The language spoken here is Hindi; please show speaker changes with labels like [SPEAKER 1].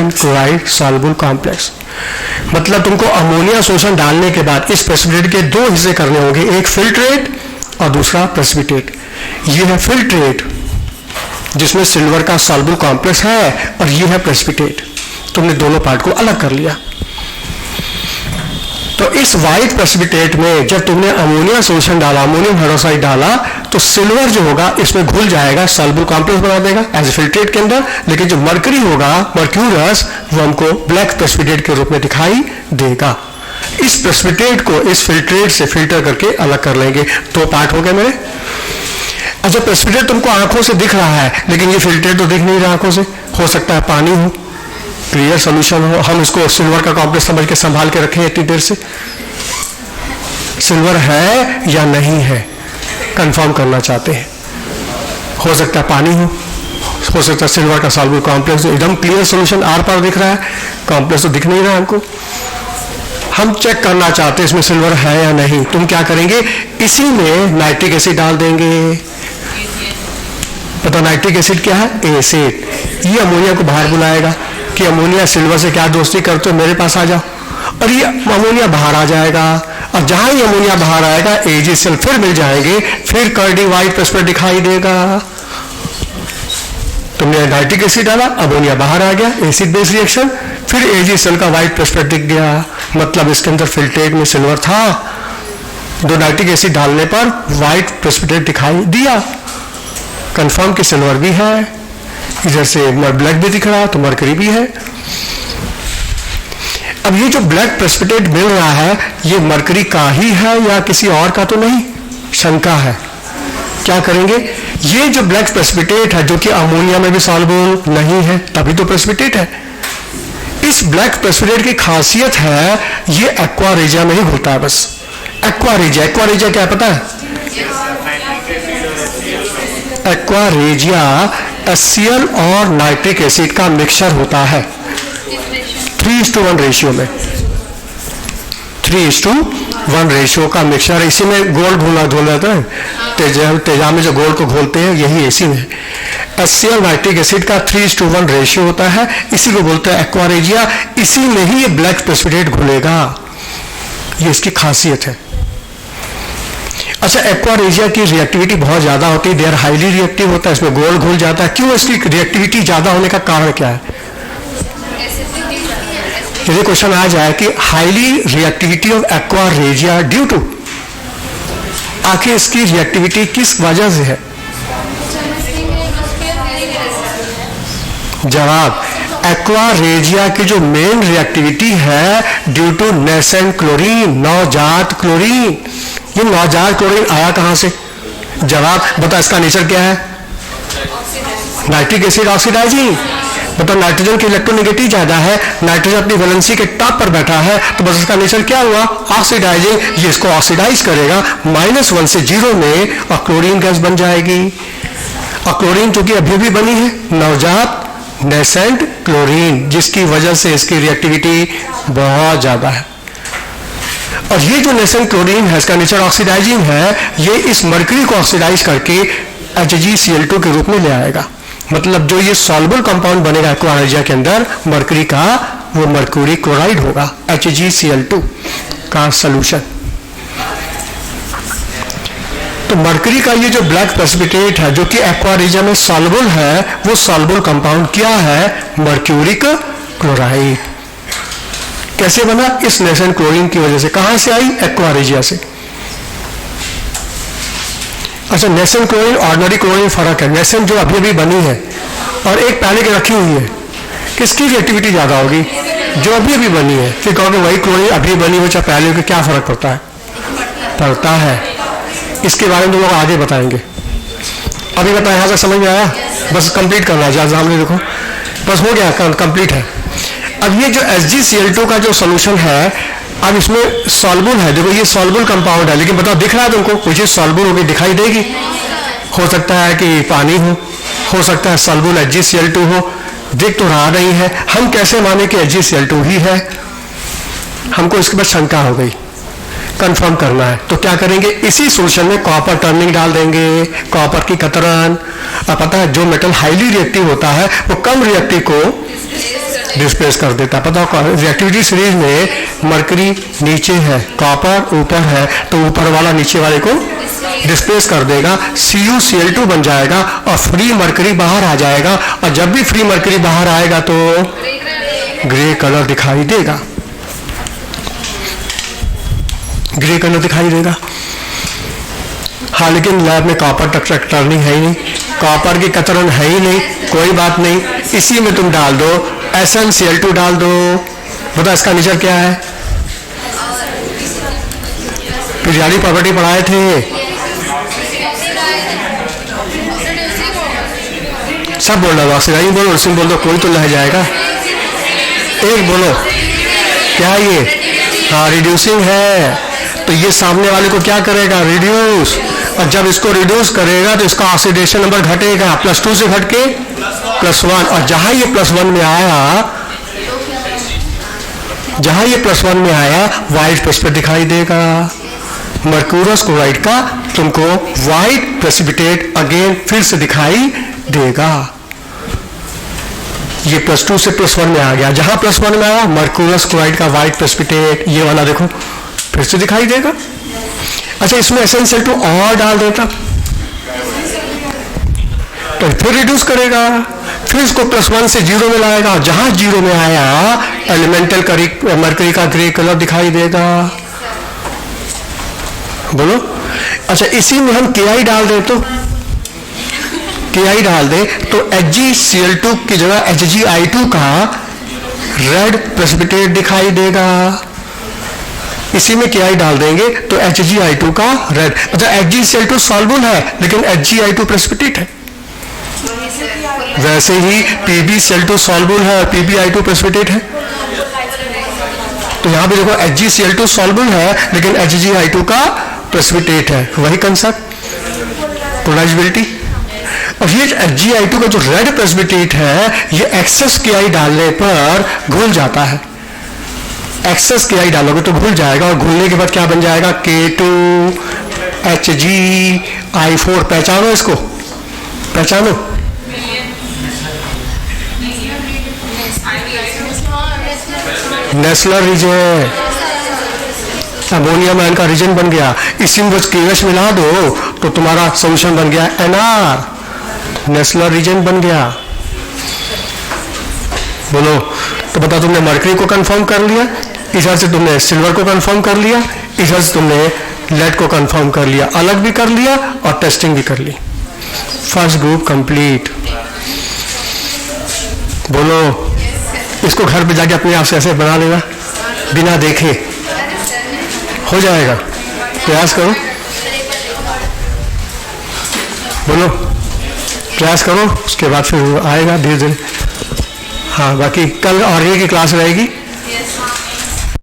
[SPEAKER 1] Nascent chloride soluble complex. मतलब तुमको अमोनिया सोल्यूशन डालने के बाद इस प्रेसिपिटेट के दो हिस्से करने होंगे, एक फिल्ट्रेट और दूसरा प्रेसिपिटेट। ये है फिल्ट्रेट जिसमें सिल्वर का सॉल्युबल कॉम्प्लेक्स है और ये है प्रेसिपिटेट। तुमने दोनों पार्ट को अलग कर लिया। तो इस वाइट प्रेसिपिटेट में जब तुमने अमोनिया सोल्यूशन डाला, अमोनियम हाइड्रोक्साइड डाला, तो सिल्वर जो होगा इसमें घुल जाएगा, सॉल्युबल कॉम्प्लेक्स बना देगा एज फिल्ट्रेट के अंदर। लेकिन जो मरकरी होगा, मर्क्यूरस, वो हमको ब्लैक प्रेसिपिटेट के रूप में दिखाई देगा। इस प्रेसिपिटेट को इस फिल्ट्रेट से फिल्टर करके अलग कर लेंगे। दो पार्ट हो गए मेरे। अच्छा, प्रेसिपिटेट तुमको आंखों से दिख रहा है, लेकिन ये फिल्ट्रेट तो दिख नहीं रहा आंखों से। हो सकता है पानी हो, क्लियर सोल्यूशन हो, हम इसको सिल्वर का कॉम्प्लेक्स समझ के संभाल के रखें इतनी देर से। सिल्वर है या नहीं है कंफर्म करना चाहते हैं। हो सकता है पानी हो सकता है सिल्वर का सॉल्युबल कॉम्प्लेक्स एकदम क्लियर सोल्यूशन आर पार दिख रहा है, कॉम्प्लेक्स तो दिख नहीं रहा हमको। हम चेक करना चाहते हैं इसमें सिल्वर है या नहीं। तुम क्या करेंगे, इसी में नाइट्रिक एसिड डाल देंगे। पता नाइट्रिक एसिड क्या है? एसिड। ये अमोनिया को बाहर बुलाएगा कि अमोनिया सिल्वर से क्या दोस्ती करते हो, मेरे पास आ जाओ। और ये अमोनिया बाहर आ जाएगा, और जहां ही अमोनिया बाहर आएगा AgCl फिर मिल जाएंगे, फिर कर्डी व्हाइट प्रेसिपिटेट दिखाई देगा। तुमने नाइट्रिक एसिड डाला, अमोनिया बाहर आ गया, एसिड बेस रिएक्शन, फिर AgCl का व्हाइट प्रेसिपिटेट दिख गया। मतलब इसके अंदर फिल्ट्रेट में सिल्वर था, दो नाइट्रिक एसिड डालने पर व्हाइट प्रेसिपिटेट दिखाई दिया। कंफर्म कि सिल्वर भी है, इधर से ब्लैक भी दिख रहा, तो मरकरी भी है। अब ये जो ब्लैक प्रेसिपिटेट मिल रहा है, ये मरकरी का ही है या किसी और का तो नहीं, शंका है। क्या करेंगे, ये जो ब्लैक प्रेसिपिटेट है जो कि अमोनिया में भी सॉल्युबल नहीं है, तभी तो प्रेसिपिटेट है। इस ब्लैक प्रेसिपिटेट की खासियत है ये एक्वा रेजिया में ही होता है बस। एक्वा रेजिया क्या पता है? एक्वा रेजिया HCl और नाइट्रिक एसिड का मिक्सचर होता है 3:1 रेशियो में। 3:1 रेशियो का मिक्सचर। इसी में गोल्ड घोला जाता है, तेजाब में जो गोल्ड को घोलते हैं यही इसी में। HCl नाइट्रिक एसिड का 3:1 रेशियो होता है, इसी को बोलते हैं एक्वा रेजिया। इसी में ही ये ब्लैक प्रेसिपिटेट घुलेगा, ये इसकी खासियत है। अच्छा, एक्वा रेजिया की रिएक्टिविटी बहुत ज्यादा होती है, देर हाईली रिएक्टिव होता है, इसमें गोल्ड घुल जाता है। क्यों इसकी रिएक्टिविटी ज्यादा होने का कारण क्या है? यदि क्वेश्चन आ जाए कि highly reactivity of aqua regia due to, आखिर इसकी रिएक्टिविटी किस वजह से है? जवाब, एक्वा रेजिया की जो मेन रिएक्टिविटी है ड्यू टू नेसेंट क्लोरीन, नवजात क्लोरीन। ये नवजात क्लोरीन आया कहां से? जवाब, बता इसका नेचर क्या है? Nitric acid oxidizing. मतलब नाइट्रोजन की इलेक्ट्रोनेगेटिव ज्यादा है, नाइट्रोजन अपनी वैलेंसी के टॉप पर बैठा है, तो बस इसका नेचर क्या हुआ? ऑक्सीडाइजिंग। ये इसको ऑक्सीडाइज करेगा -1 से 0 में, और क्लोरीन गैस बन जाएगी। और क्लोरीन चूंकि अभी भी बनी है, नवजात नेसेंट क्लोरीन, जिसकी वजह से इसकी रिएक्टिविटी बहुत ज्यादा है। और ये जो नेसेंट क्लोरीन है, इसका नेचर ऑक्सीडाइजिंग है, ये इस मरकरी को ऑक्सीडाइज करके HgCl2 के रूप में ले आएगा। मतलब जो ये सॉल्युबल कंपाउंड बनेगा एक्वा रेजिया के अंदर मरकरी का, वो मरक्यूरी क्लोराइड होगा, HgCl2 का सॉल्यूशन। तो मरकरी का ये जो ब्लैक प्रेसिपिटेट है जो कि एक्वा रेजिया में सॉल्युबल है, वो सॉल्युबल कंपाउंड क्या है? Mercuric chloride. कैसे बना? इस नेसेंट क्लोरीन की वजह से। कहां से आई? एक्वा रेजिया से। अच्छा, नेसेंट क्लोरीन ऑर्डिनरी क्लोरीन फर्क है। नेसेंट जो अभी अभी बनी है और एक पहले के रखी हुई है, किसकी रिएक्टिविटी ज्यादा होगी? जो अभी अभी बनी है। फिर कहोगे वही क्लोरीन अभी बनी हो चाहे पहले हो, क्या फर्क पड़ता है? पड़ता है। इसके बारे में तो लोग आगे बताएंगे। अभी बताएं, यहां तक समझ में आया? बस कंप्लीट करना है, सामने देखो, बस हो गया, कंप्लीट है। अब ये जो HgCl2 का जो सोल्यूशन है, अब इसमें सॉल्युबल है। देखो ये सॉल्युबल कंपाउंड है, लेकिन बताओ दिख रहा है तुमको? कोई चीज सॉल्युबल होगी दिखाई देगी? हो सकता है कि पानी हो सकता है सॉल्युबल HgCl2 हो, दिख तो रहा नहीं है। हम कैसे माने कि HgCl2 ही है? हमको इसके बाद शंका हो गई, कंफर्म करना है। तो क्या करेंगे? इसी सोल्यूशन में कॉपर टर्निंग डाल देंगे, कॉपर की कतरन। अब पता है जो मेटल हाईली रिएक्टिव होता है वो कम रिएक्टिव को डिस्प्लेस कर देता है। पता हो रिएक्टिविटी सीरीज में मरकरी नीचे है, कॉपर ऊपर है, तो ऊपर वाला नीचे वाले को डिस्प्लेस कर देगा, CuCl2 बन जाएगा और फ्री मरकरी बाहर आ जाएगा। और जब भी फ्री मरकरी बाहर आएगा तो ग्रे कलर दिखाई देगा, ग्रे कलर दिखाई देगा। हाँ, लेकिन लैब में कॉपर कतरनी है ही नहीं, कॉपर की कतरन है ही नहीं, कोई बात नहीं, इसी में तुम डाल दो, SnCl2 डाल दो। बता इसका नेचर क्या है? पीरियोडिक प्रॉपर्टी पढ़ाए थे, सब बोल रहा ऑक्सीडाइजिंग बोलो, रिड्यूसिंग बोल दो, कोई तो लह जाएगा। एक बोलो क्या ये? हाँ, रिड्यूसिंग है, तो ये सामने वाले को क्या करेगा? रिड्यूस। और जब इसको रिड्यूस करेगा तो इसका ऑक्सीडेशन नंबर घटेगा, +2 से घट के +1। और जहां ये +1 में आया, जहां ये +1 में आया, व्हाइट प्रेसिपिटेट दिखाई देगा। मर्क्यूरस क्लोराइड का तुमको व्हाइट प्रेसिपिटेट अगेन फिर से दिखाई देगा। ये +2 से +1 में आ गया, जहां +1 में आया मर्क्यूरस क्लोराइड का व्हाइट प्रेसिपिटेट, ये वाला देखो फिर से दिखाई देगा। अच्छा, इसमें SnCl2 और डाल देता तो फिर रिड्यूस करेगा, फिर इसको +1 से 0 में लाएगा, जहां 0 में आया एलिमेंटल मरकरी का ग्रे कलर दिखाई देगा। बोलो। अच्छा, इसी में हम Ki डाल दे तो Ki डाल दे तो HgCl2 की जगह Hgi2 का रेड प्रेसिपिटेट दिखाई देगा। इसी में Ki डाल देंगे तो Hgi2 का रेड। अच्छा, HgCl2 सॉल्युबल है लेकिन Hgi2 प्रेसिपिटेट है। वैसे ही PbCl2 सॉल्युबल है और PbI2 प्रेसिपिटेट है। तो यहां भी देखो HgCl2 सॉल्युबल है लेकिन Hgi2 का प्रेसिपिटेट है। वही कंसेप्ट, पोलराइजेबिलिटी। और ये Hgi2 का जो रेड प्रेसिपिटेट है, ये एक्सेस Ki डालने पर घुल जाता है। एक्सेस Ki डालोगे तो घुल जाएगा, और घुलने के बाद क्या बन जाएगा? K2HgI4। पहचानो इसको, पहचानो। नेस्लर रीजन, अमोनियम आयन का रीजन बन गया। इसी में बस KH मिला दो तो तुम्हारा सोल्यूशन बन गया NR, नेस्लर रीजन बन गया। बोलो। तो बता, तुमने मरकरी को कंफर्म कर लिया, इधर से तुमने सिल्वर को कंफर्म कर लिया, इधर से तुमने लेड को कंफर्म कर लिया, अलग भी कर लिया और टेस्टिंग भी कर ली। First group complete. बोलो। इसको घर पे जाके अपने आप से ऐसे बना लेना, बिना देखे हो जाएगा। प्रयास करो, बोलो, प्रयास करो, उसके बाद फिर आएगा धीरे धीरे। हाँ, बाकी कल और की क्लास रहेगी।